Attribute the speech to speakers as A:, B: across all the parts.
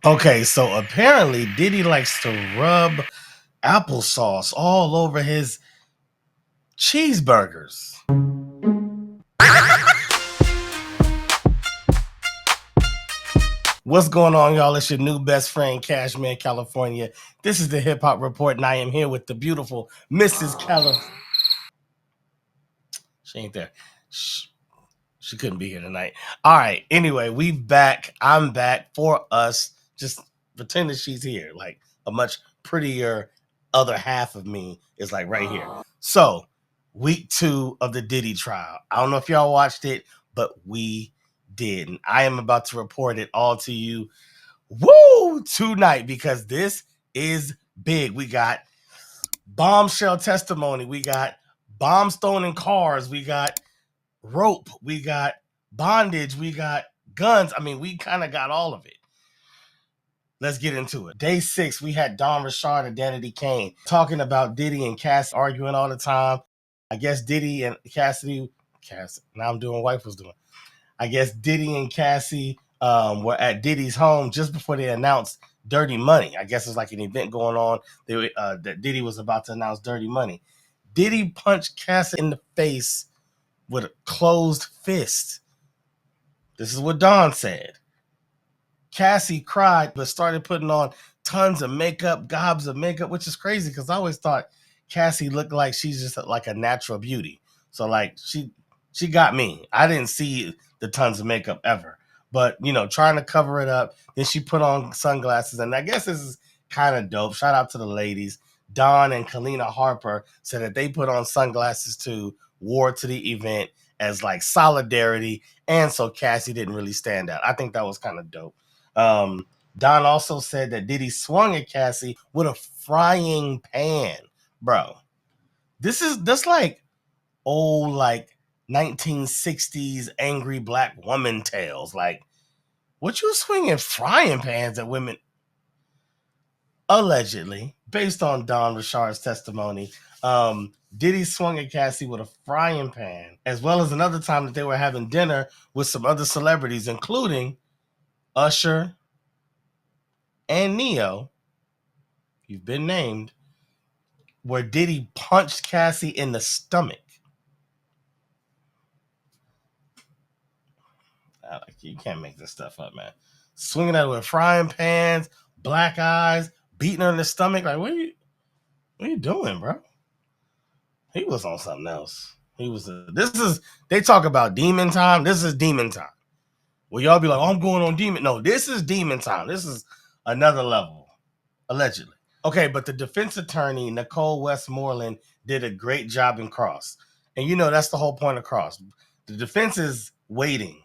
A: Okay, so apparently Diddy likes to rub applesauce all over his cheeseburgers. What's going on, y'all? It's your new best friend, Cashmere, California. This is the Hip Hop Report, and I am here with the beautiful Mrs. California. She ain't there. She couldn't be here tonight. All right. Anyway, we back. I'm back for us. Just pretend that she's here. Like a much prettier other half of me is like right here. So, week 2 of the Diddy trial. I don't know if y'all watched it, but we did. And I am about to report it all to you. Woo! Tonight, because this is big. We got bombshell testimony. We got bomb stoning cars. We got rope, we got bondage, we got guns. I mean, we kind of got all of it. Let's get into it. Day 6, we had Don Richard and Danity Kane talking about Diddy and Cassie arguing all the time. I guess Diddy and Cassie, now I'm doing what wife was doing. I guess Diddy and Cassie were at Diddy's home just before they announced Dirty Money. I guess it's like an event going on that Diddy was about to announce Dirty Money. Diddy punched Cassie in the face with a closed fist. This is what Don said. Cassie cried, but started putting on tons of makeup, gobs of makeup, which is crazy because I always thought Cassie looked like she's just like a natural beauty. So like she got me. I didn't see the tons of makeup ever, but trying to cover it up. Then she put on sunglasses, and I guess this is kind of dope. Shout out to the ladies. Dawn and Kalina Harper said that they put on sunglasses too, wore to the event as like solidarity, and so Cassie didn't really stand out. I think that was kind of dope. Don also said that Diddy swung at Cassie with a frying pan. Bro, this like old like 1960s angry black woman tales. Like, what you swinging frying pans at women? Allegedly, based on Don Richard's testimony, Diddy swung at Cassie with a frying pan, as well as another time that they were having dinner with some other celebrities, including Usher and Neo. You've been named. Where Diddy punched Cassie in the stomach. You can't make this stuff up, man. Swinging at her with frying pans, black eyes, beating her in the stomach. Like, what are you doing, bro? He was on something else. They talk about demon time. This is demon time. Well, y'all be like, oh, I'm going on demon. No, this is demon time. This is another level, allegedly. Okay, but the defense attorney, Nicole Westmoreland, did a great job in Cross. And that's the whole point of Cross. The defense is waiting.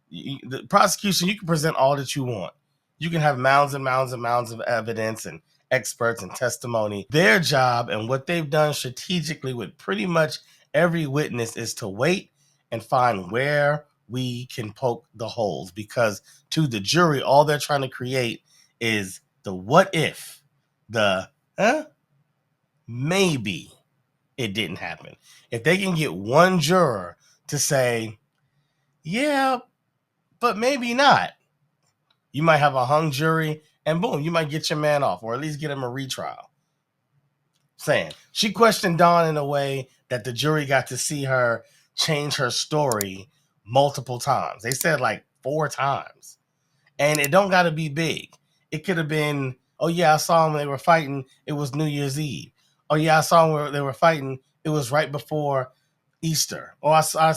A: The prosecution, you can present all that you want. You can have mounds and mounds and mounds of evidence and experts and testimony. Their job and what they've done strategically with pretty much every witness is to wait and find where we can poke the holes. Because to the jury, all they're trying to create is the what if, the maybe it didn't happen. If they can get one juror to say, yeah, but maybe not, you might have a hung jury and boom, you might get your man off or at least get him a retrial. Saying she questioned Dawn in a way that the jury got to see her change her story multiple times. They said like 4 times. And it don't got to be big. It could have been, oh yeah, I saw them when they were fighting. It was New Year's Eve. Oh yeah, I saw them when they were fighting. It was right before Easter. Or I saw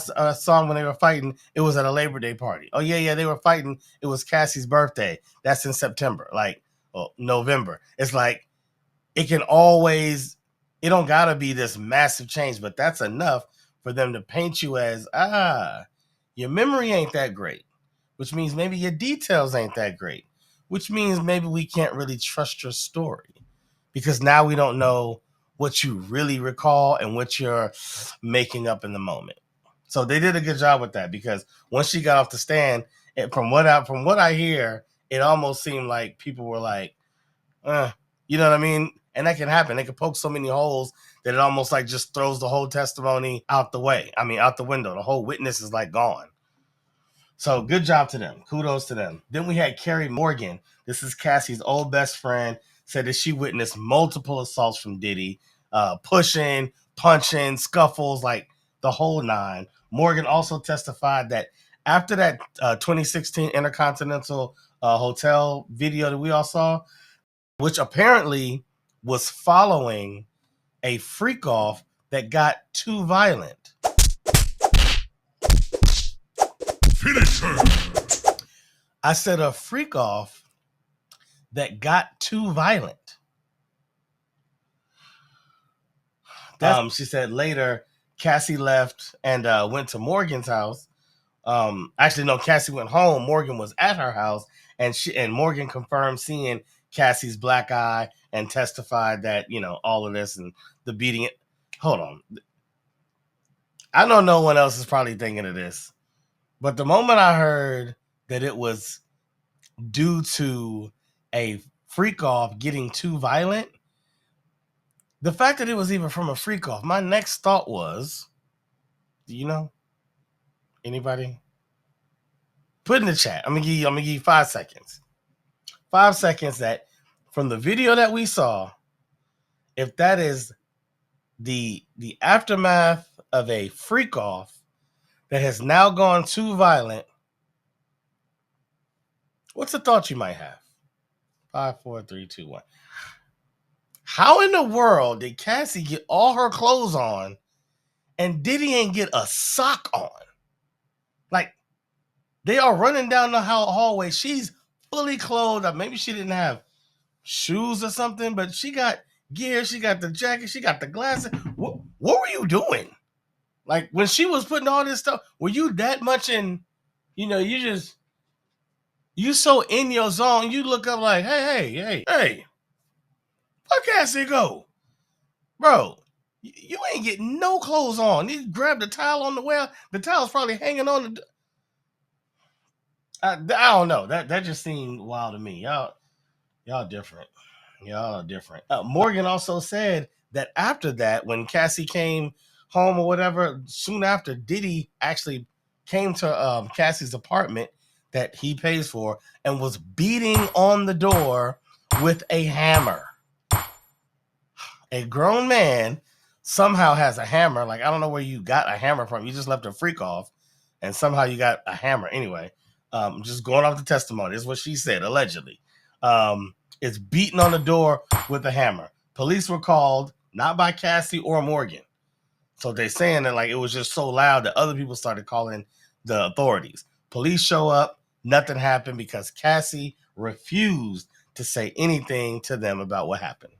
A: them when they were fighting. It was at a Labor Day party. Oh yeah, they were fighting. It was Cassie's birthday. That's in September, like November. It's like it don't gotta be this massive change, but that's enough for them to paint you as your memory ain't that great, which means maybe your details ain't that great, which means maybe we can't really trust your story because now we don't know what you really recall and what you're making up in the moment. So they did a good job with that because once she got off the stand, from what I hear, it almost seemed like people were like, you know what I mean? And that can happen. They can poke so many holes that it almost like just throws the whole testimony out the way. I mean, out the window. The whole witness is like gone. So good job to them. Kudos to them. Then we had Carrie Morgan. This is Cassie's old best friend. Said that she witnessed multiple assaults from Diddy, pushing, punching, scuffles, like the whole nine. Morgan also testified that after that 2016 Intercontinental Hotel video that we all saw, which apparently was following a freak off that got too violent. Finish her. I said a freak off that got too violent. She said later Cassie left and went to Morgan's house. Actually, no, Cassie went home. Morgan was at her house, and Morgan confirmed seeing Cassie's black eye and testified that, you know, all of this and the beating it. Hold on. I know no one else is probably thinking of this, but the moment I heard that it was due to a freak off getting too violent, the fact that it was even from a freak off, my next thought was, do you know? Anybody? Put in the chat. I'm gonna give you 5 seconds. 5 seconds that from the video that we saw, if that is the aftermath of a freak off that has now gone too violent, what's the thought you might have? 5, 4, 3, 2, 1. How in the world did Cassie get all her clothes on and Diddy ain't get a sock on? Like, they are running down the hallway. She's fully clothed. Maybe she didn't have shoes or something, but she got gear. She got the jacket. She got the glasses. What were you doing? Like, when she was putting all this stuff, were you that much in, you know, you so in your zone, you look up like, hey, where Cassie go? Bro, you ain't getting no clothes on. You grab the towel on the well. The towel's probably hanging on the... I don't know. That just seemed wild to me. Y'all different. Y'all are different. Morgan also said that after that, when Cassie came home or whatever, soon after, Diddy actually came to Cassie's apartment that he pays for and was beating on the door with a hammer. A grown man somehow has a hammer. Like, I don't know where you got a hammer from. You just left a freak off and somehow you got a hammer. Anyway, just going off the testimony. This is what she said, allegedly. It's beating on the door with a hammer. Police were called, not by Cassie or Morgan. So they're saying that, like, it was just so loud that other people started calling the authorities. Police show up. Nothing happened because Cassie refused to say anything to them about what happened.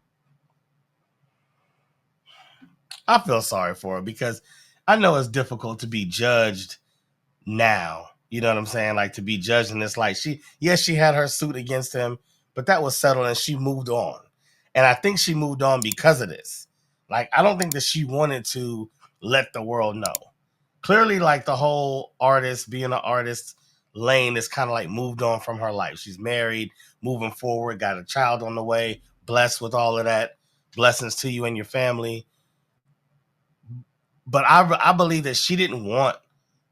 A: I feel sorry for her because I know it's difficult to be judged now. You know what I'm saying? Like, to be judged in this light. She had her suit against him, but that was settled and she moved on. And I think she moved on because of this. Like, I don't think that she wanted to let the world know. Clearly, like, the whole artist, being an artist lane is kind of like moved on from her life. She's married, moving forward, got a child on the way, blessed with all of that. Blessings to you and your family. But I believe that she didn't want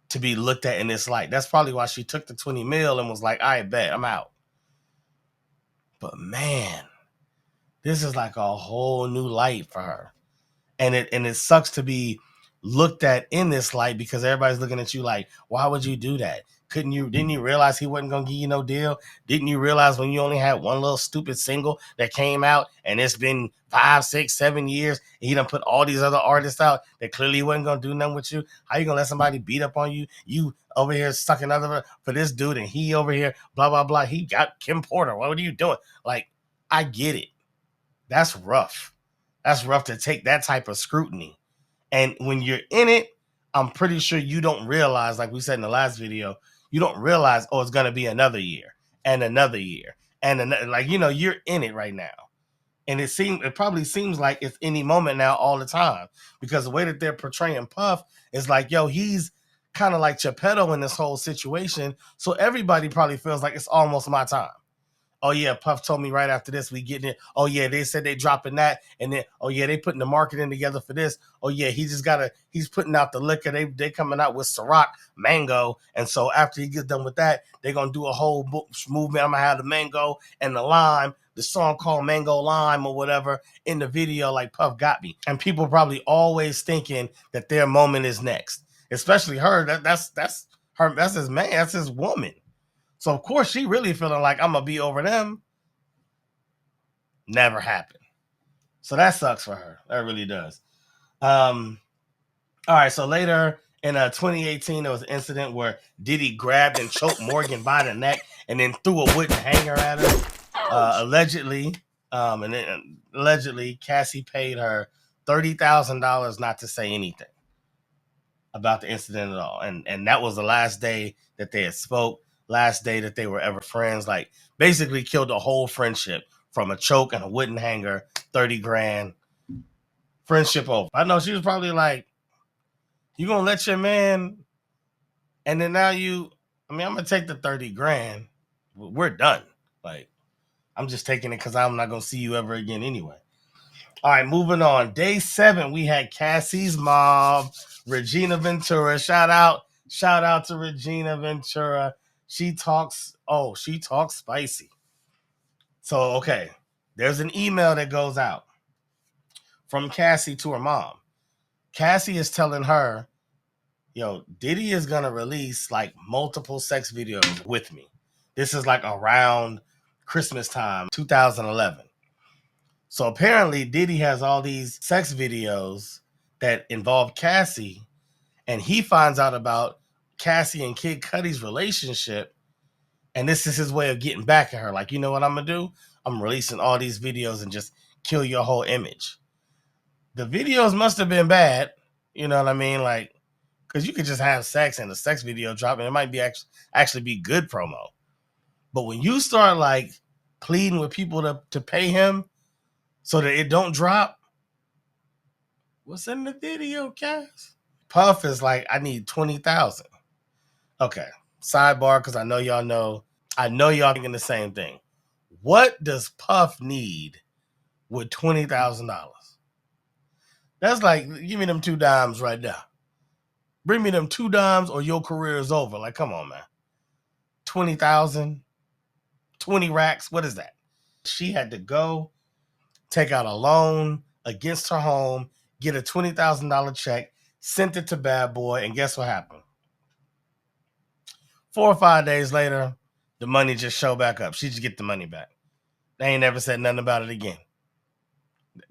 A: to be looked at in this light. That's probably why she took the 20 mil and was like, I bet, I'm out. But man, this is like a whole new light for her. And it sucks to be looked at in this light because everybody's looking at you like, why would you do that? Didn't you realize he wasn't gonna give you no deal? Didn't you realize when you only had one little stupid single that came out and it's been 5, 6, 7 years and he done put all these other artists out that clearly wasn't gonna do nothing with you? How you gonna let somebody beat up on you? You over here sucking other for this dude and he over here blah blah blah. He got Kim Porter. What are you doing? Like, I get it. That's rough. That's rough to take that type of scrutiny. And when you're in it, I'm pretty sure you don't realize, like we said in the last video, you don't realize, oh, it's going to be another year and another year. And another, like, you know, you're in it right now. And it probably seems like it's any moment now all the time. Because the way that they're portraying Puff is like, yo, he's kind of like Geppetto in this whole situation. So everybody probably feels like it's almost my time. Oh yeah, Puff told me right after this we getting it. Oh yeah, they said they dropping that, and then oh yeah, they putting the marketing together for this. Oh yeah, he's putting out the liquor. They coming out with Ciroc mango, and so after he gets done with that, they're gonna do a whole movement. I'm gonna have the mango and the lime, the song called Mango Lime or whatever in the video. Like Puff got me, and people probably always thinking that their moment is next, especially her. That's her. That's his man. That's his woman. So of course she really feeling like I'm gonna be over them. Never happened. So that sucks for her. That really does. All right. So later in 2018, there was an incident where Diddy grabbed and choked Morgan by the neck and then threw a wooden hanger at her. Allegedly, Cassie paid her $30,000 not to say anything about the incident at all, and that was the last day that they had spoke. Last day that they were ever friends. Like basically killed the whole friendship from a choke and a wooden hanger. 30 grand. Friendship over. I know she was probably like, you gonna let your man, and then now I'm gonna take the 30 grand. We're done. Like, I'm just taking it because I'm not gonna see you ever again anyway. All right, moving on. Day 7, we had Cassie's mom, Regina Ventura. Shout out to Regina Ventura. She talks spicy. So, okay, there's an email that goes out from Cassie to her mom. Cassie is telling her, yo, Diddy is going to release like multiple sex videos with me. This is like around Christmas time, 2011. So apparently Diddy has all these sex videos that involve Cassie, and he finds out about Cassie and Kid Cudi's relationship, and this is his way of getting back at her. Like, you know what I'm gonna do? I'm releasing all these videos and just kill your whole image. The videos must have been bad, you know what I mean? Like, because you could just have sex and a sex video drop, and it might be actually be good promo. But when you start like pleading with people to pay him so that it don't drop, what's in the video, Cass? Puff is like, I need 20,000. Okay. Sidebar, because I know y'all thinking the same thing. What does Puff need with $20,000? That's like, give me them 2 dimes right now. Bring me them 2 dimes or your career is over. Like, come on, man. 20,000, 20 racks. What is that? She had to go take out a loan against her home, get a $20,000 check, sent it to Bad Boy, and guess what happened? 4 or 5 days later, the money just showed back up. She just get the money back. They ain't never said nothing about it again.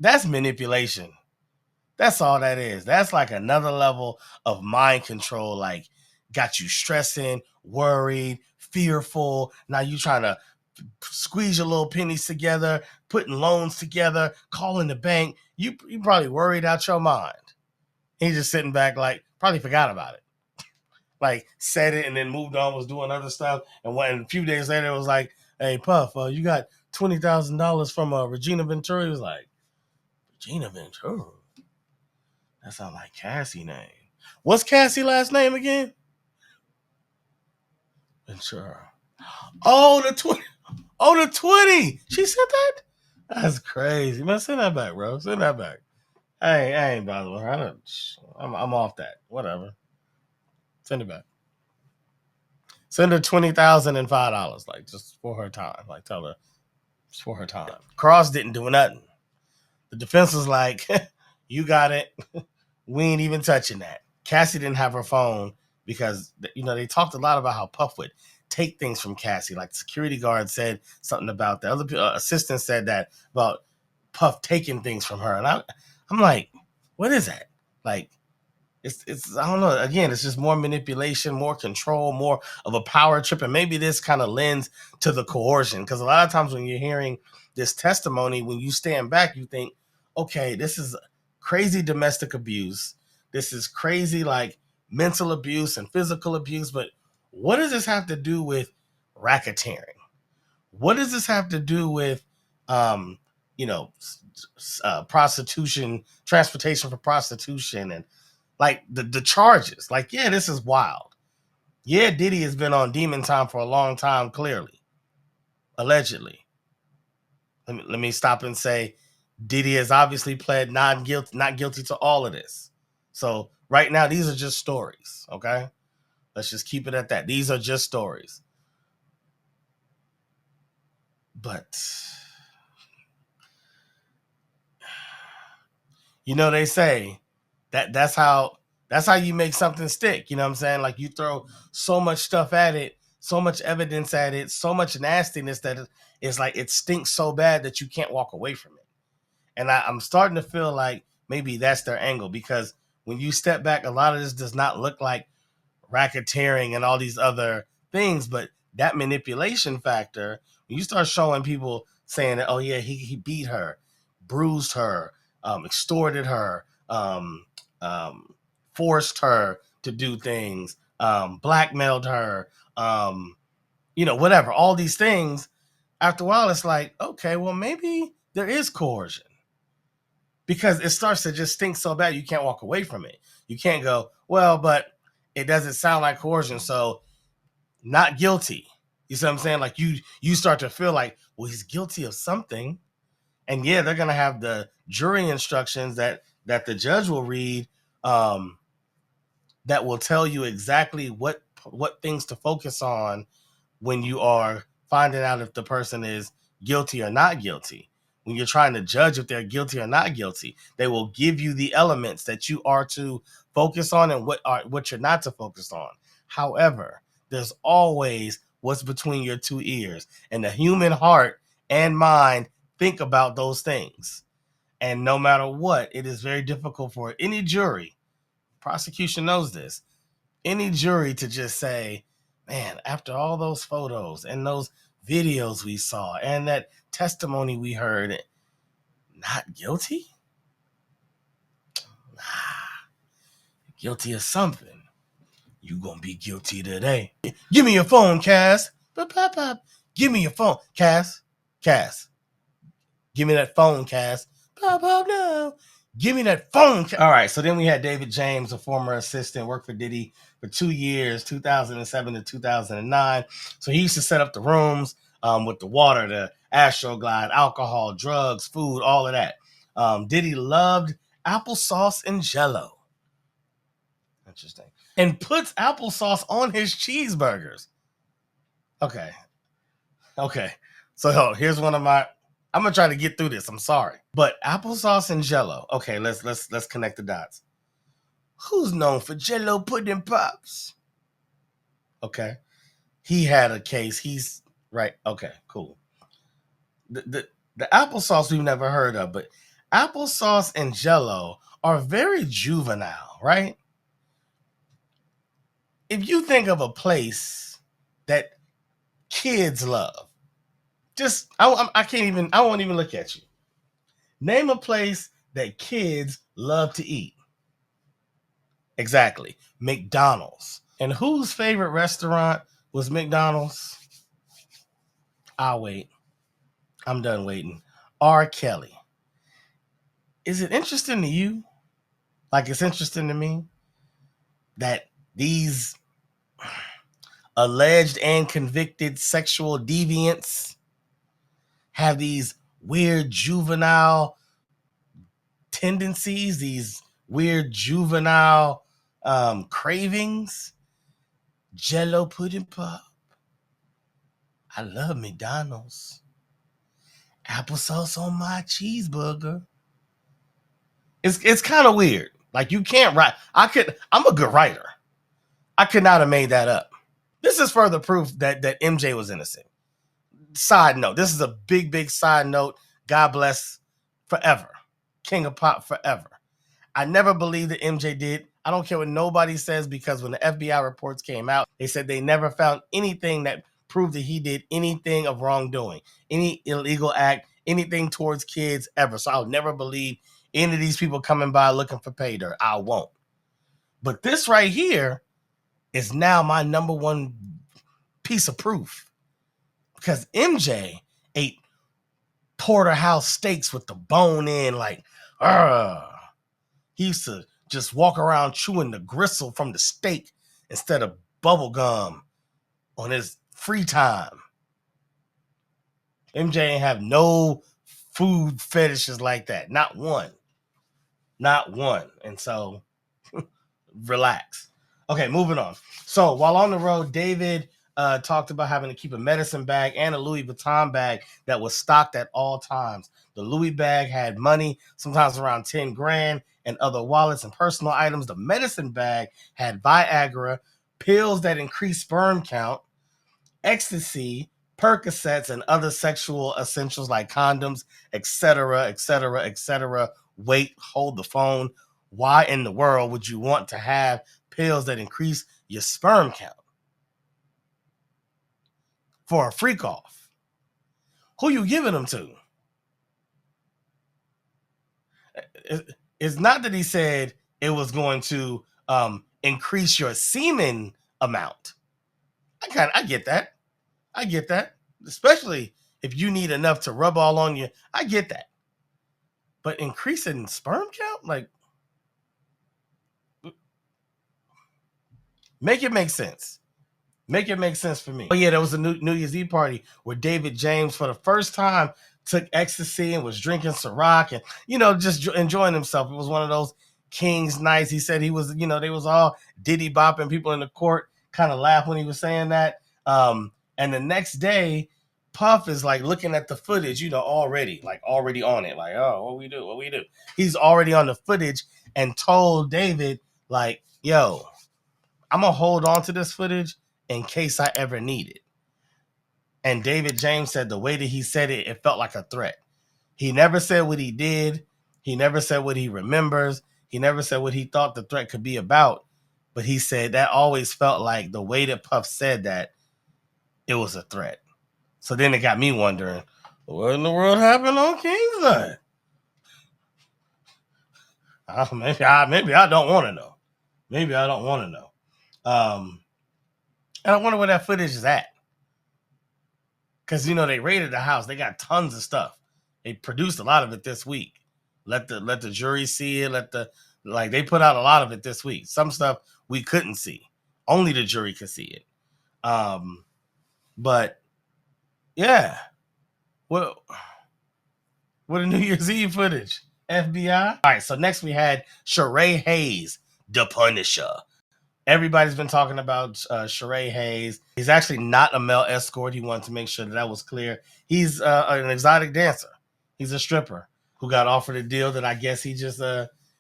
A: That's manipulation. That's all that is. That's like another level of mind control. Like, got you stressing, worried, fearful. Now you trying to squeeze your little pennies together, putting loans together, calling the bank. You probably worried out your mind. He's just sitting back like, probably forgot about it. Like, said it and then moved on, was doing other stuff. And a few days later, it was like, hey, Puff, you got $20,000 from Regina Ventura. He was like, Regina Ventura? That sounds like Cassie name. What's Cassie last name again? Ventura. Oh, the 20. Oh, the 20. She said that? That's crazy. Man, send that back, bro. Send that back. I ain't bothering her. I'm off that. Whatever. Send it back. Send her $20,005, like, just for her time. Like, tell her it's for her time. Cross didn't do nothing. The defense was like, you got it. We ain't even touching that. Cassie didn't have her phone because, they talked a lot about how Puff would take things from Cassie. Like, the security guard said something about that. Other assistants said that about Puff taking things from her. And I'm like, what is that? Like, it's I don't know. Again, it's just more manipulation, more control, more of a power trip. And maybe this kind of lends to the coercion. Because a lot of times when you're hearing this testimony, when you stand back, you think, okay, this is crazy domestic abuse. This is crazy, like, mental abuse and physical abuse. But what does this have to do with racketeering? What does this have to do with, prostitution, transportation for prostitution, and like the charges? Like, yeah, this is wild. Yeah, Diddy has been on demon time for a long time, clearly, allegedly. Let me stop and say, Diddy has obviously pled not guilty to all of this. So right now, these are just stories. Okay, let's just keep it at that. These are just stories. But they say that's how you make something stick. You know what I'm saying? Like, you throw so much stuff at it, so much evidence at it, so much nastiness that it's like it stinks so bad that you can't walk away from it. And I'm starting to feel like maybe that's their angle, because when you step back, a lot of this does not look like racketeering and all these other things, but that manipulation factor, when you start showing people saying that, oh yeah, he beat her, bruised her, extorted her, forced her to do things, blackmailed her, whatever, all these things. After a while, it's like, okay, well, maybe there is coercion, because it starts to just stink so bad you can't walk away from it. You can't go, well, but it doesn't sound like coercion, so not guilty. You see what I'm saying? Like, you start to feel like, well, he's guilty of something. And yeah, they're gonna have the jury instructions that the judge will read, that will tell you exactly what things to focus on when you are finding out if the person is guilty or not guilty. When you're trying to judge if they're guilty or not guilty, they will give you the elements that you are to focus on and what you're not to focus on. However, there's always what's between your two ears, and the human heart and mind think about those things. And no matter what, it is very difficult for any jury, prosecution knows this, any jury to just say, man, after all those photos and those videos we saw and that testimony we heard, not guilty? Nah, guilty of something. You gonna be guilty today. Give me your phone, Cass. Give me your phone, Cass. Cass. Give me that phone, Cass. No. Give me that phone. All right, so then we had David James, a former assistant, worked for Diddy for 2 years, 2007 to 2009. So he used to set up the rooms with the water, the Astroglide, alcohol, drugs, food, all of that. Diddy loved applesauce and Jello. Interesting. And puts applesauce on his cheeseburgers. Okay. So here's one of my. I'm gonna try to get through this. I'm sorry, but applesauce and Jello. Okay, let's connect the dots. Who's known for Jello pudding pops? Okay, he had a case. He's right. Okay, cool. The applesauce we've never heard of, but applesauce and Jello are very juvenile, right? If you think of a place that kids love, I can't even. I won't even look at you. Name a place that kids love to eat. Exactly. McDonald's. And whose favorite restaurant was McDonald's? I'll wait. I'm done waiting. R. Kelly. Is it interesting to you? Like, it's interesting to me that these alleged and convicted sexual deviants have these weird juvenile tendencies, these weird juvenile cravings. Jello pudding pop. I love McDonald's. Applesauce on my cheeseburger. It's kind of weird. Like, you can't write. I'm a good writer. I could not have made that up. This is further proof that MJ was innocent. Side note. This is a big side note. God bless forever. King of Pop forever. I never believed that MJ did. I don't care what nobody says, because when the FBI reports came out, they said they never found anything that proved that he did anything of wrongdoing, any illegal act, anything towards kids ever. So I'll never believe any of these people coming by looking for pay dirt. I won't. But this right here is now my number one piece of proof, because MJ ate porterhouse steaks with the bone in, like, he used to just walk around chewing the gristle from the steak instead of bubble gum on his free time. MJ ain't have no food fetishes like that. Not one. Not one. And so relax. Okay, moving on. So while on the road, David talked about having to keep a medicine bag and a Louis Vuitton bag that was stocked at all times. The Louis bag had money, sometimes around 10 grand, and other wallets and personal items. The medicine bag had Viagra, pills that increase sperm count, ecstasy, Percocets, and other sexual essentials like condoms, etc., etc., etc. Wait, hold the phone. Why in the world would you want to have pills that increase your sperm count for a freak off? Who you giving them to? It's not that he said it was going to increase your semen amount. I get that. I get that. Especially if you need enough to rub all on you. I get that. But increasing sperm count? Like, make it make sense. Make it make sense for me. Oh yeah, there was a New Year's Eve party where David James, for the first time, took ecstasy and was drinking Ciroc and, just enjoying himself. It was one of those King's nights. He said he was, they was all Diddy bopping. People in the court kind of laughed when he was saying that. And the next day, Puff is like looking at the footage, already on it. Like, oh, what we do? He's already on the footage and told David, like, yo, I'm going to hold on to this footage in case I ever need it. And David James said the way that he said it, it felt like a threat. He never said what he did. He never said what he remembers. He never said what he thought the threat could be about. But he said that always felt like the way that Puff said that, it was a threat. So then it got me wondering, what in the world happened on King's Night? Maybe I don't want to know. Maybe I don't want to know. And I wonder where that footage is at. Because, they raided the house. They got tons of stuff. They produced a lot of it this week. Let the jury see it. They put out a lot of it this week. Some stuff we couldn't see. Only the jury could see it. But, yeah. What a New Year's Eve footage. FBI. All right, so next we had Sheree Hayes, the Punisher. Everybody's been talking about Sheree Hayes. He's actually not a male escort. He wanted to make sure that was clear. He's an exotic dancer. He's a stripper who got offered a deal that I guess he just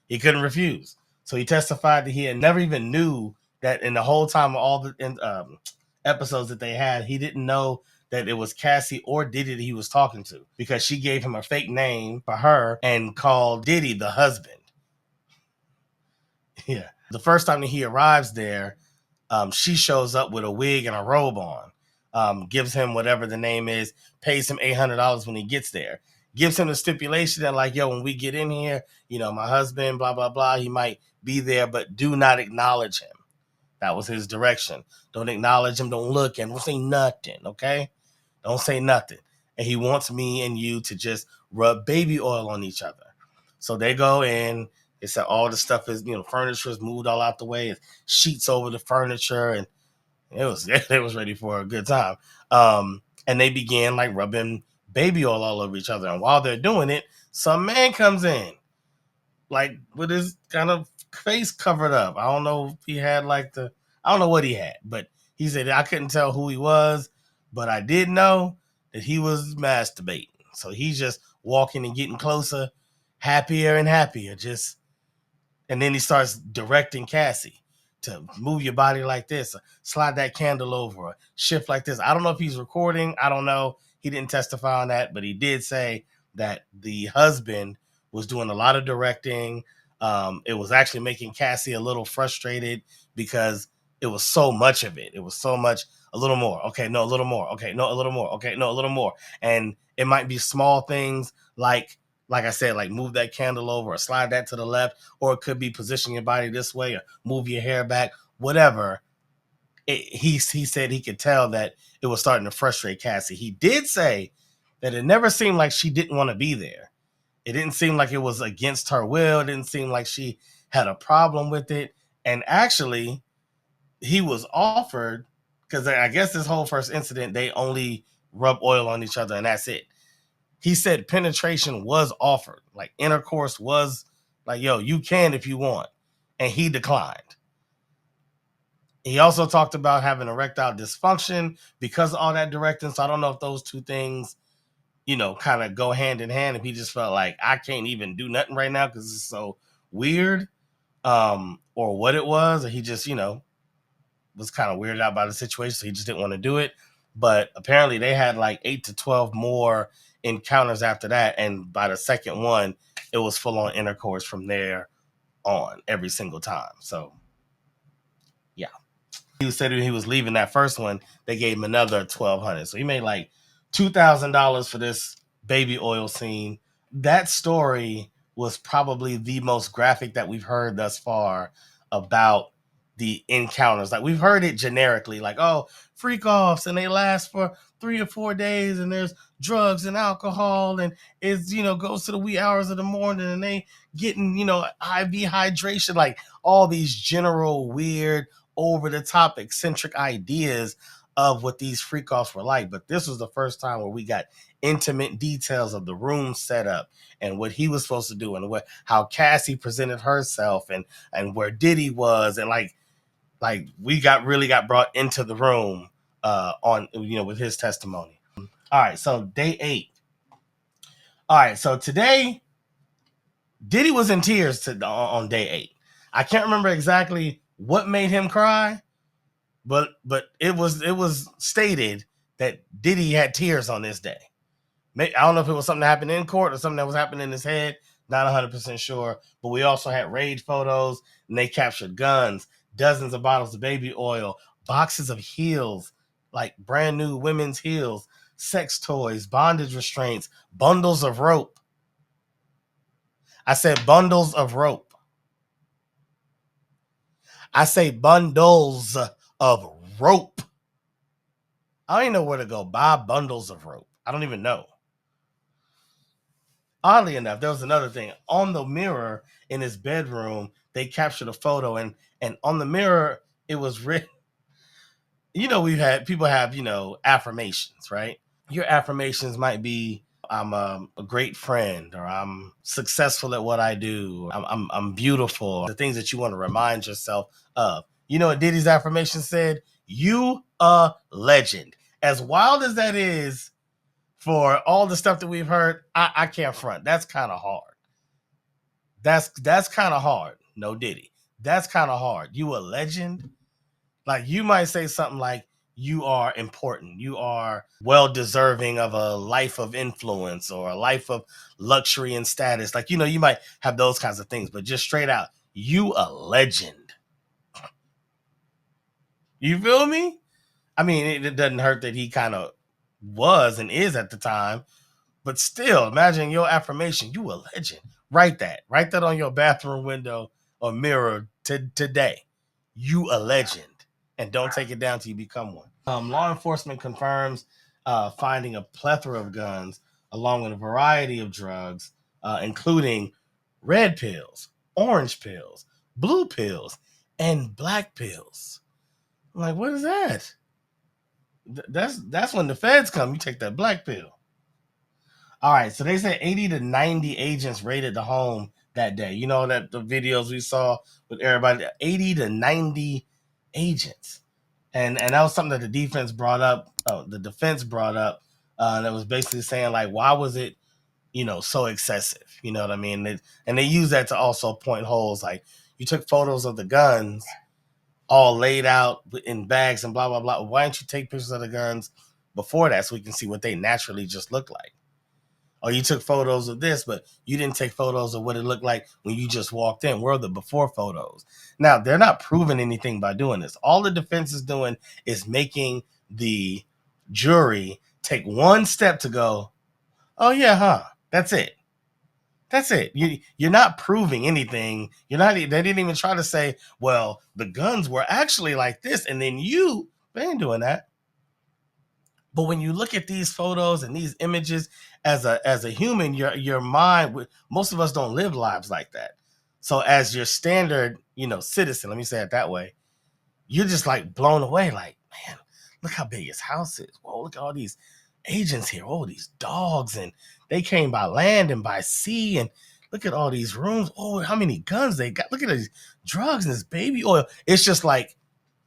A: he couldn't refuse. So he testified that he had never even knew that in the whole time of all the episodes that they had, he didn't know that it was Cassie or Diddy that he was talking to because she gave him a fake name for her and called Diddy the husband. Yeah. The first time that he arrives there, she shows up with a wig and a robe on, gives him whatever the name is, pays him $800 when he gets there, gives him the stipulation that like, yo, when we get in here, my husband, blah, blah, blah, he might be there, but do not acknowledge him. That was his direction. Don't acknowledge him. Don't look and don't say nothing. Okay. Don't say nothing. And he wants me and you to just rub baby oil on each other. So they go in. They said all the stuff is, furniture is moved all out the way. It's sheets over the furniture. And it was ready for a good time. And they began like rubbing baby oil all over each other. And while they're doing it, some man comes in, like with his kind of face covered up. I don't know if he had I don't know what he had, but he said, I couldn't tell who he was, but I did know that he was masturbating. So he's just walking and getting closer, happier and happier, and then he starts directing Cassie to move your body like this, or slide that candle over, or shift like this. I don't know if he's recording. I don't know. He didn't testify on that, but he did say that the husband was doing a lot of directing. It was actually making Cassie a little frustrated because it was so much of it. It was so much, a little more. Okay, no, a little more. Okay, no, a little more. Okay, no, a little more. And it might be small things like I said, like move that candle over or slide that to the left, or it could be position your body this way or move your hair back, whatever. He said he could tell that it was starting to frustrate Cassie. He did say that it never seemed like she didn't want to be there. It didn't seem like it was against her will. It didn't seem like she had a problem with it. And actually, he was offered, because I guess this whole first incident, they only rub oil on each other and that's it. he said penetration was offered, like intercourse was like, yo, you can if you want, and he declined. He also talked about having erectile dysfunction because of all that directing. So I don't know if those two things, kind of go hand in hand. If he just felt like I can't even do nothing right now because it's so weird, or what it was, or he just, was kind of weirded out by the situation, so he just didn't want to do it. But apparently they had like 8 to 12 more encounters after that, and by the second one, it was full on intercourse from there on every single time. So yeah. He said he was leaving that first one, they gave him another $1,200. So he made like $2,000 for this baby oil scene. That story was probably the most graphic that we've heard thus far about the encounters. Like, we've heard it generically, like, oh, freak offs, and they last for 3 or 4 days, and there's drugs and alcohol, and it's, goes to the wee hours of the morning, and they getting, IV hydration, like all these general weird, over the top, eccentric ideas of what these freak offs were like. But this was the first time where we got intimate details of the room setup and what he was supposed to do, and how Cassie presented herself, and where Diddy was, and like we really got brought into the room on with his testimony. All right, so day 8. All right, so today Diddy was in tears on day 8. I can't remember exactly what made him cry, but it was stated that Diddy had tears on this day. I don't know if it was something that happened in court or something that was happening in his head. Not 100% sure. But we also had raid photos, and they captured guns, dozens of bottles of baby oil, boxes of heels, like brand new women's heels, sex toys, bondage restraints, bundles of rope. I said bundles of rope. I say bundles of rope. I don't even know where to go buy bundles of rope. I don't even know. Oddly enough, there was another thing. On the mirror in his bedroom, they captured a photo, and on the mirror, it was written, we've had people have, affirmations, right? Your affirmations might be, I'm a great friend, or I'm successful at what I do, or I'm beautiful. The things that you want to remind yourself of. You know what Diddy's affirmation said? You a legend. As wild as that is, for all the stuff that we've heard, I can't front. That's kind of hard. That's kind of hard. No Diddy. That's kind of hard. You a legend? Like, you might say something like, you are important. You are well deserving of a life of influence or a life of luxury and status. Like, you might have those kinds of things, but just straight out, you a legend. You feel me? I mean, it doesn't hurt that he kind of was and is at the time. But still, imagine your affirmation. You a legend. Write that. Write that on your bathroom window or mirror today. You a legend. And don't take it down till you become one. Law enforcement confirms finding a plethora of guns along with a variety of drugs, including red pills, orange pills, blue pills, and black pills. I'm like, what is that? That's when the feds come. You take that black pill. All right, so they said 80 to 90 agents raided the home that day. You know that the videos we saw with everybody, 80 to 90 agents. And that was something that the defense brought up, the defense brought up, that was basically saying, like, why was it, so excessive? You know what I mean? And they use that to also point holes. Like, you took photos of the guns all laid out in bags and blah, blah, blah. Why don't you take pictures of the guns before that so we can see what they naturally just look like? Or you took photos of this, but you didn't take photos of what it looked like when you just walked in. Where are the before photos? Now, they're not proving anything by doing this. All the defense is doing is making the jury take one step to go, oh, yeah, huh? That's it. That's it. You're not proving anything. They didn't even try to say, well, the guns were actually like this. And then they ain't doing that. But when you look at these photos and these images as a human, your mind, most of us don't live lives like that. So as your standard, citizen, let me say it that way, you're just like blown away. Like, man, look how big his house is. Whoa, look at all these agents here. Oh, these dogs, and they came by land and by sea, and look at all these rooms. Oh, how many guns they got. Look at these drugs and this baby oil. It's just like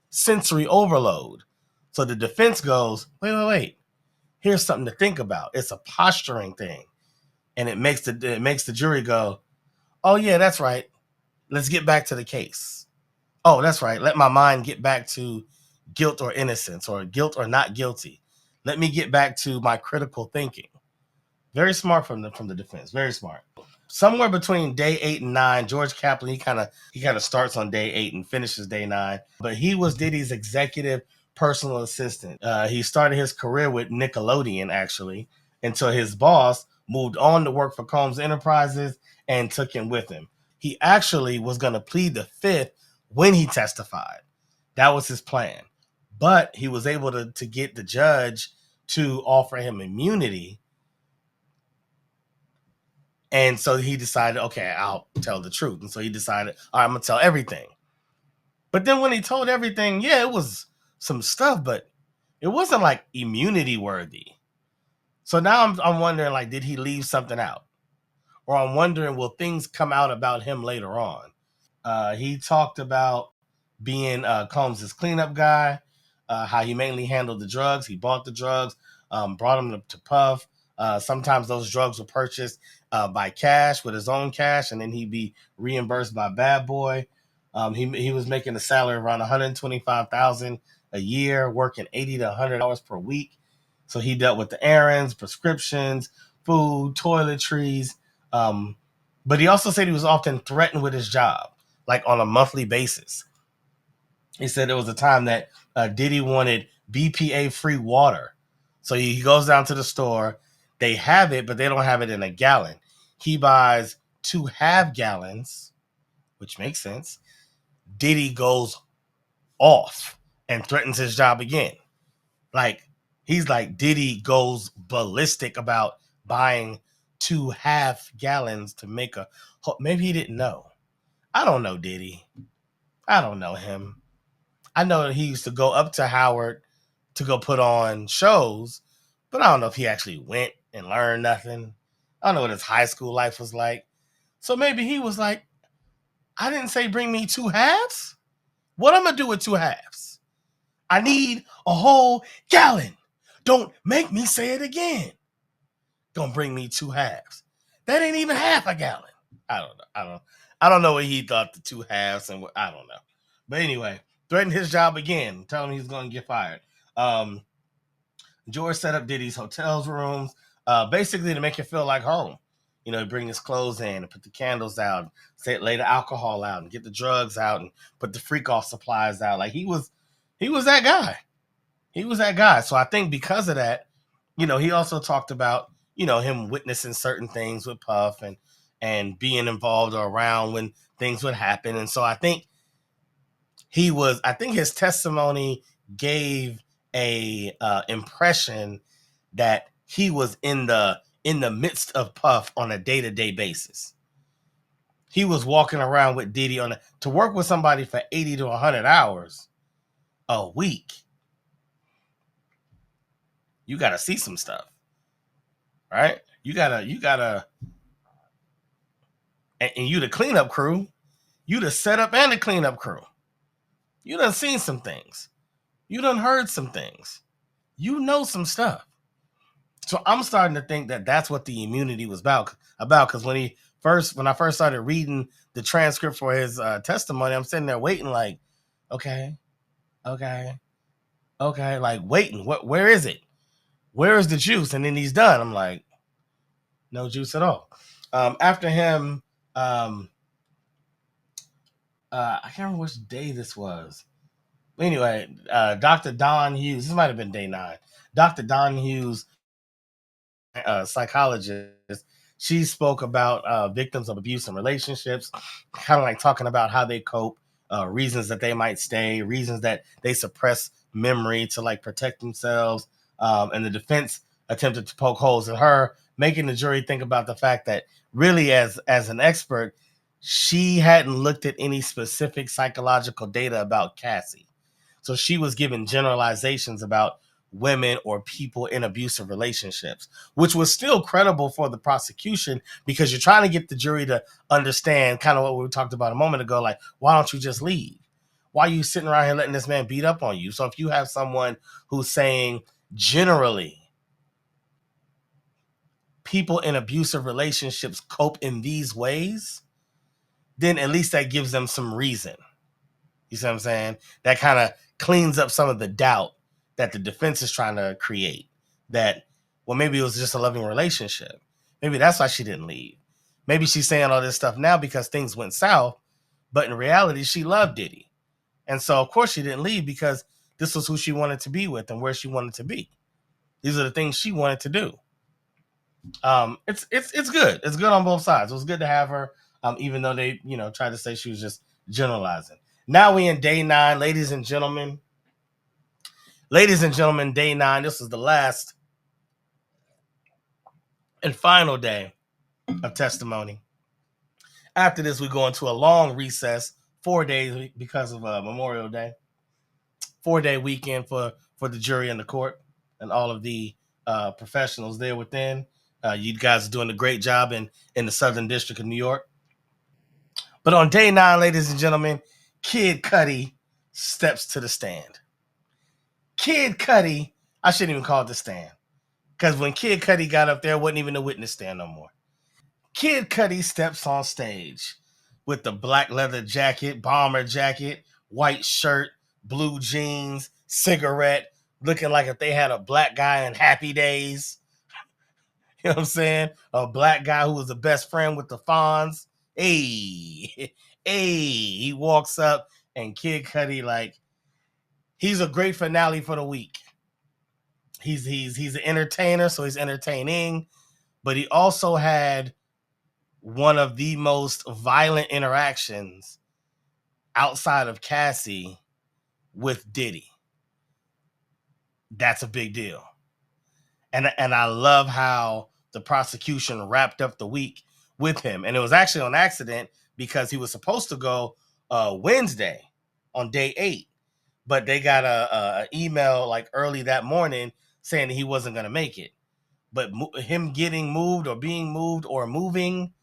A: sensory overload. So the defense goes, wait. Here's something to think about. It's a posturing thing. And it makes the jury go, oh yeah, that's right. Let's get back to the case. Oh, that's right. Let my mind get back to guilt or innocence, or guilt or not guilty. Let me get back to my critical thinking. Very smart from the defense. Very smart. Somewhere between day 8 and 9, George Kaplan, he kind of starts on day 8 and finishes day 9. But he was Diddy's executive personal assistant. He started his career with Nickelodeon, actually, until his boss moved on to work for Combs Enterprises and took him with him. He actually was going to plead the fifth when he testified. That was his plan. But he was able to get the judge to offer him immunity. And so he decided, okay, I'll tell the truth. And so he decided, all right, I'm going to tell everything. But then when he told everything, yeah, it was some stuff, but it wasn't like immunity worthy. So now I'm wondering, like, did he leave something out? Or I'm wondering, will things come out about him later on? He talked about being Combs' cleanup guy, how he mainly handled the drugs. He bought the drugs, brought them to Puff. Sometimes those drugs were purchased by cash, with his own cash, and then he'd be reimbursed by Bad Boy. He was making a salary around $125,000 a year, working 80 to 100 hours per week. So he dealt with the errands, prescriptions, food, toiletries. But he also said he was often threatened with his job, like on a monthly basis. He said there was a time that Diddy wanted BPA-free water. So he goes down to the store. They have it, but they don't have it in a gallon. He buys 2 half gallons, which makes sense. Diddy goes off and threatens his job again. Like, he's like, Diddy goes ballistic about buying 2 half gallons to make a... Maybe he didn't know. I don't know Diddy. I don't know him. I know that he used to go up to Howard to go put on shows, but I don't know if he actually went and learned nothing. I don't know what his high school life was like. So maybe he was like, I didn't say bring me 2 halves. What I'm going to do with 2 halves? I need a whole gallon. Don't make me say it again. Don't bring me 2 halves. That ain't even half a gallon. I don't know. I don't know what he thought the 2 halves and what, I don't know. But anyway, threatened his job again. Tell him he's going to get fired. George set up Diddy's hotels rooms, basically to make it feel like home. You know, bring his clothes in and put the candles out, lay the alcohol out and get the drugs out and put the freak off supplies out. Like he was that guy. He was that guy. So I think because of that, you know, he also talked about, you know, him witnessing certain things with Puff and being involved or around when things would happen. And so I think his testimony gave a impression that he was in the midst of Puff on a day-to-day basis. He was walking around with Diddy to work with somebody for 80 to 100 hours a week. You got to see some stuff, right? You gotta, and you the cleanup crew, you the setup and the cleanup crew. You done seen some things. You done heard some things. You know some stuff. So I'm starting to think that that's what the immunity was about. Because when I first started reading the transcript for his testimony, I'm sitting there waiting, like, okay, like waiting. Where is it? Where is the juice? And then he's done. I'm like, no juice at all. After him, I can't remember which day this was. Anyway, Dr. Don Hughes, this might have been day 9. Dr. Don Hughes, psychologist, she spoke about victims of abuse in relationships, kind of like talking about how they cope, reasons that they might stay, reasons that they suppress memory to like protect themselves. And the defense attempted to poke holes in her, making the jury think about the fact that really as an expert, she hadn't looked at any specific psychological data about Cassie. So she was given generalizations about women or people in abusive relationships, which was still credible for the prosecution because you're trying to get the jury to understand kind of what we talked about a moment ago. Like, why don't you just leave? Why are you sitting around here letting this man beat up on you? So if you have someone who's saying generally people in abusive relationships cope in these ways, then at least that gives them some reason. You see what I'm saying? That kind of cleans up some of the doubt that the defense is trying to create. That, well, maybe it was just a loving relationship. Maybe that's why she didn't leave. Maybe she's saying all this stuff now because things went south, but in reality, she loved Diddy. And so, of course, she didn't leave because this was who she wanted to be with and where she wanted to be. These are the things she wanted to do. It's good. It's good on both sides. It was good to have her, even though they, tried to say she was just generalizing. Now we in day 9, ladies and gentlemen. Ladies and gentlemen, day 9. This is the last and final day of testimony. After this, we go into a long recess, 4 days because of Memorial Day. 4-day weekend for the jury and the court and all of the professionals there within. You guys are doing a great job in the Southern District of New York. But on day 9, ladies and gentlemen, Kid Cudi steps to the stand. Kid Cudi, I shouldn't even call it the stand. Because when Kid Cudi got up there, it wasn't even a witness stand no more. Kid Cudi steps on stage with the black leather jacket, bomber jacket, white shirt, blue jeans, cigarette, looking like if they had a black guy in Happy Days. You know what I'm saying? A black guy who was the best friend with the Fonz. Hey, he walks up and Kid Cudi, like, he's a great finale for the week. He's an entertainer, so he's entertaining, but he also had one of the most violent interactions outside of Cassie with Diddy. That's a big deal. And I love how the prosecution wrapped up the week with him. And it was actually on accident because he was supposed to go Wednesday on day 8. But they got a email like early that morning saying that he wasn't going to make it. But him getting moved or being moved or moving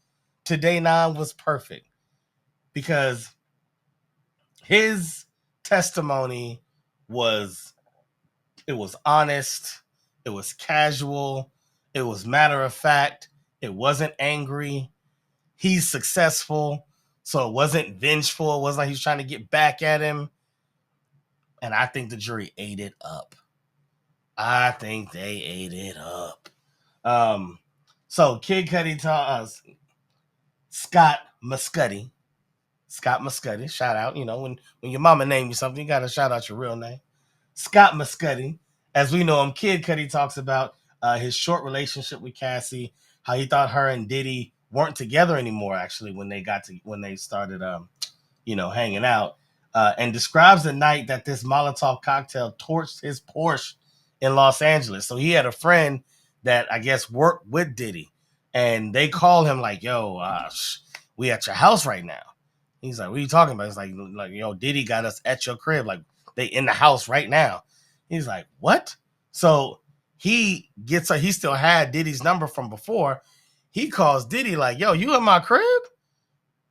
A: to day 9 was perfect because his testimony was honest, it was casual, it was matter of fact, it wasn't angry. He's successful, so it wasn't vengeful. It wasn't like he's trying to get back at him. And I think the jury ate it up. I think they ate it up. So Kid Cudi taught us Scott Muscudi, shout out. When your mama named you something, you got to shout out your real name. Scott Muscudi, as we know him. Kid Cudi talks about his short relationship with Cassie, how he thought her and Diddy weren't together anymore, actually, when they started, hanging out, and describes the night that this Molotov cocktail torched his Porsche in Los Angeles. So he had a friend that I guess worked with Diddy, and they call him like, yo, we at your house right now. He's like, what are you talking about? It's like, Diddy got us at your crib. Like, they in the house right now. He's like, what? So he still had Diddy's number from before. He calls Diddy like, yo, you in my crib?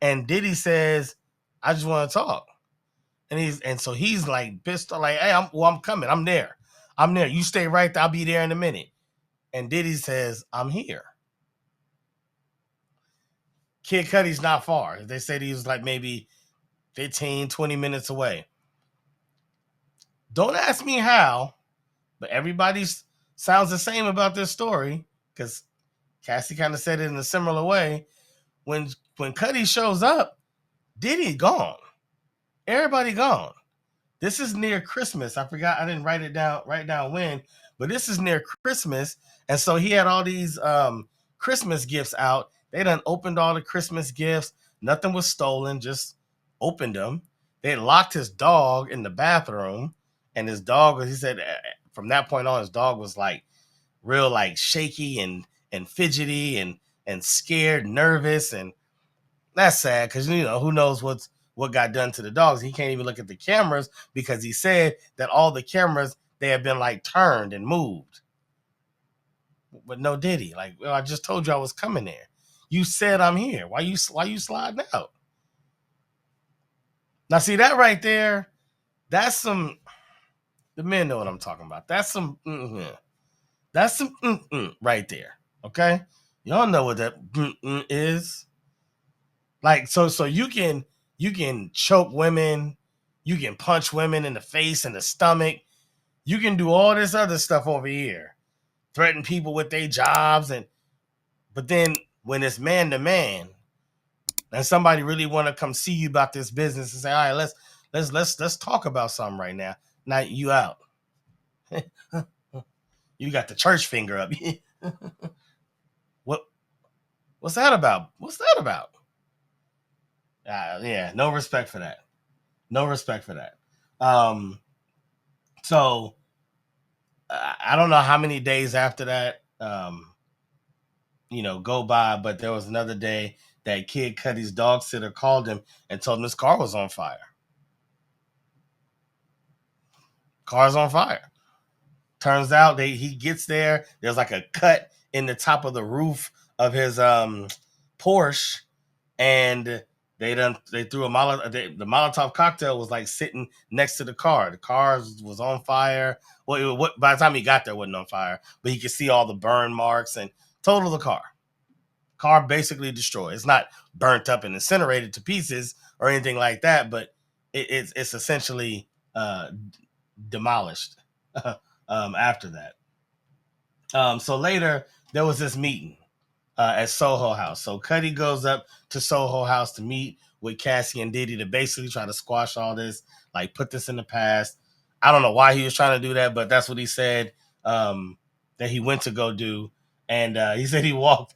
A: And Diddy says, I just want to talk. And so he's like pissed, like, hey, I'm coming. I'm there. You stay right there. I'll be there in a minute. And Diddy says, I'm here. Kid Cudi's not far. They said he was like maybe 15, 20 minutes away. Don't ask me how, but everybody sounds the same about this story because Cassie kind of said it in a similar way. When Cudi shows up, Diddy gone. Everybody gone. This is near Christmas. I forgot. I didn't write down when, but this is near Christmas. And so he had all these Christmas gifts out. They done opened all the Christmas gifts. Nothing was stolen, just opened them. They locked his dog in the bathroom. And his dog, he said, from that point on, his dog was like real, like shaky and fidgety and scared, nervous. And that's sad because, who knows what got done to the dogs. He can't even look at the cameras because he said that all the cameras they have been like turned and moved. But no Diddy. Like, well, I just told you I was coming there. You said I'm here. Why you sliding out? Now see that right there, that's some, the men know what I'm talking about. That's some that's some right there. Okay? Y'all know what that is. Like, so you can choke women, you can punch women in the face and the stomach, you can do all this other stuff over here, threaten people with their jobs, but then when it's man to man, and somebody really want to come see you about this business and say, all right, let's talk about something right now. Now you out. You got the church finger up. what what's that about? What's that about? Yeah, no respect for that. No respect for that. So I don't know how many days after that, go by, but there was another day that Kid Cudi's dog sitter called him and told him his car was on fire. Car's on fire. Turns out he gets there. There's like a cut in the top of the roof of his Porsche, and they threw the Molotov cocktail was like sitting next to the car. The car was on fire. Well, by the time he got there, it wasn't on fire, but he could see all the burn marks and total the car. Car basically destroyed. It's not burnt up and incinerated to pieces or anything like that, but it's essentially demolished after that. So later there was this meeting at Soho House. So Cudi goes up to Soho House to meet with Cassie and Diddy to basically try to squash all this, like put this in the past. I don't know why he was trying to do that, but that's what he said that he went to go do. And he said he walked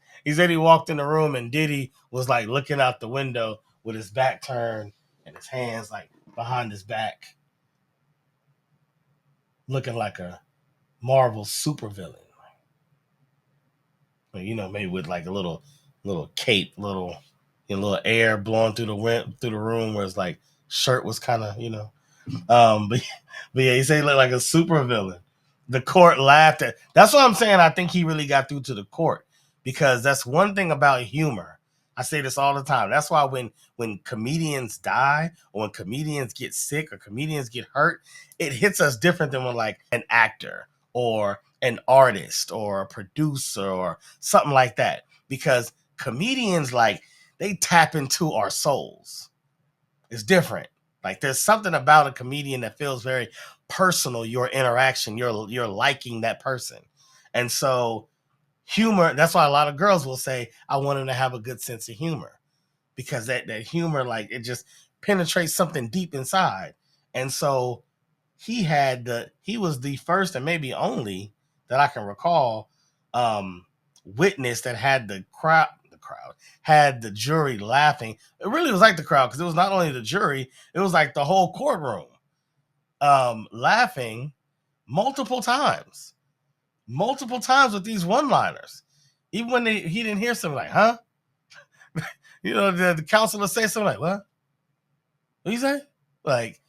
A: in the room and Diddy was like looking out the window with his back turned and his hands like behind his back, looking like a Marvel supervillain. Maybe with like a little cape, little air blowing through the room where it's like shirt was kind of but yeah, he said he looked like a supervillain. The court laughed at. That's what I'm saying. I think he really got through to the court because that's one thing about humor. I say this all the time. That's why when comedians die or when comedians get sick or comedians get hurt, it hits us different than when like an actor or an artist or a producer or something like that. Because comedians, like, they tap into our souls. It's different. Like, there's something about a comedian that feels very personal, your interaction, you're liking that person. And so humor, that's why a lot of girls will say, I want him to have a good sense of humor. Because that humor, like, it just penetrates something deep inside. And so he was the first and maybe only that I can recall witness that had the crowd had the jury laughing. It really was like the crowd because it was not only the jury, it was like the whole courtroom laughing multiple times with these one-liners. Even when he didn't hear something like, huh? The counselor say something like, what you say? Like,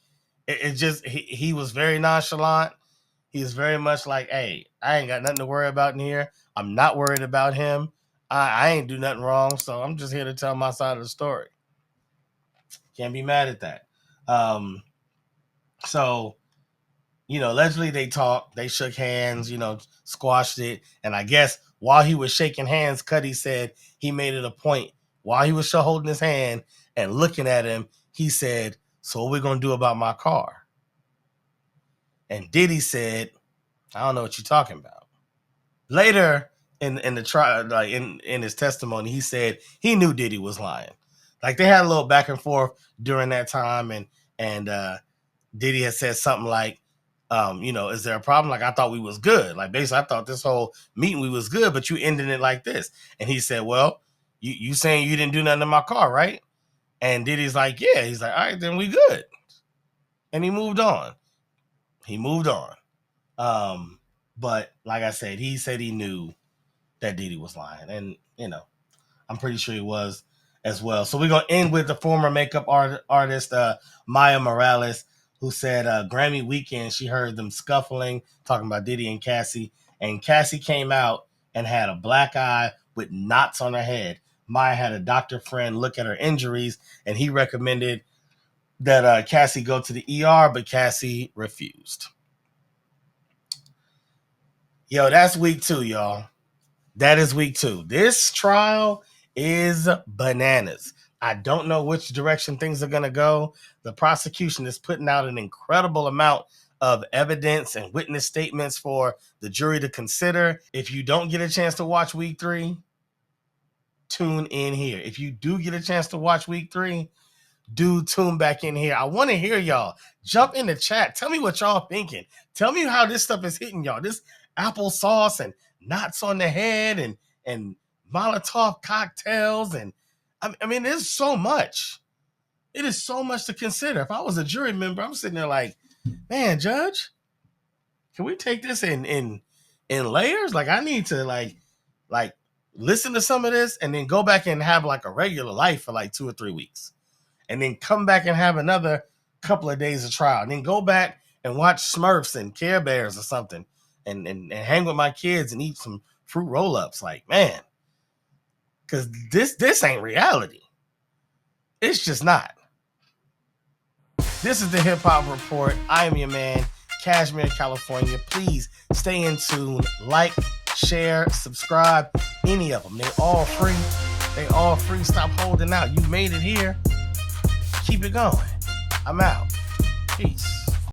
A: it just, he was very nonchalant. He is very much like, hey, I ain't got nothing to worry about in here. I'm not worried about him. I ain't do nothing wrong, so I'm just here to tell my side of the story. Can't be mad at that. So, allegedly they talked, they shook hands, squashed it. And I guess while he was shaking hands, Cudi said he made it a point while he was holding his hand and looking at him, he said, so what we going to do about my car? And Diddy said, I don't know what you're talking about. Later in the trial, like in his testimony, he said he knew Diddy was lying. Like, they had a little back and forth during that time, and Diddy had said something like, is there a problem? Like, I thought we was good. Like, basically, I thought this whole meeting we was good, but you ended it like this. And he said, well, you saying you didn't do nothing in my car, right? And Diddy's like, yeah. He's like, all right, then we good. And he moved on. But like I said he knew that Diddy was lying. And, I'm pretty sure he was as well. So we're going to end with the former makeup artist, Maya Morales. who said Grammy weekend, she heard them scuffling, talking about Diddy and Cassie. And Cassie came out and had a black eye with knots on her head. Maya had a doctor friend look at her injuries, and he recommended that Cassie go to the ER, but Cassie refused. Yo, that's week 2, y'all. That is week 2. This trial is bananas. I don't know which direction things are going to go. The prosecution is putting out an incredible amount of evidence and witness statements for the jury to consider. If you don't get a chance to watch week 3, tune in here. If you do get a chance to watch week 3, do tune back in here. I want to hear y'all. Jump in the chat. Tell me what y'all thinking. Tell me how this stuff is hitting y'all. This applesauce and knots on the head and Molotov cocktails. And I mean, there's so much. It is so much to consider. If I was a jury member, I'm sitting there like, man, Judge, can we take this in layers? Like, I need to like listen to some of this and then go back and have like a regular life for like 2 or 3 weeks. And then come back and have another couple of days of trial. And then go back and watch Smurfs and Care Bears or something. And hang with my kids and eat some fruit roll-ups. Like, man. Because this ain't reality. It's just not. This is the Hip Hop Report. I am your man, Cashmere, California. Please stay in tune. Like, share, subscribe. Any of them. They're all free. They all free. Stop holding out. You made it here. Keep it going. I'm out. Peace.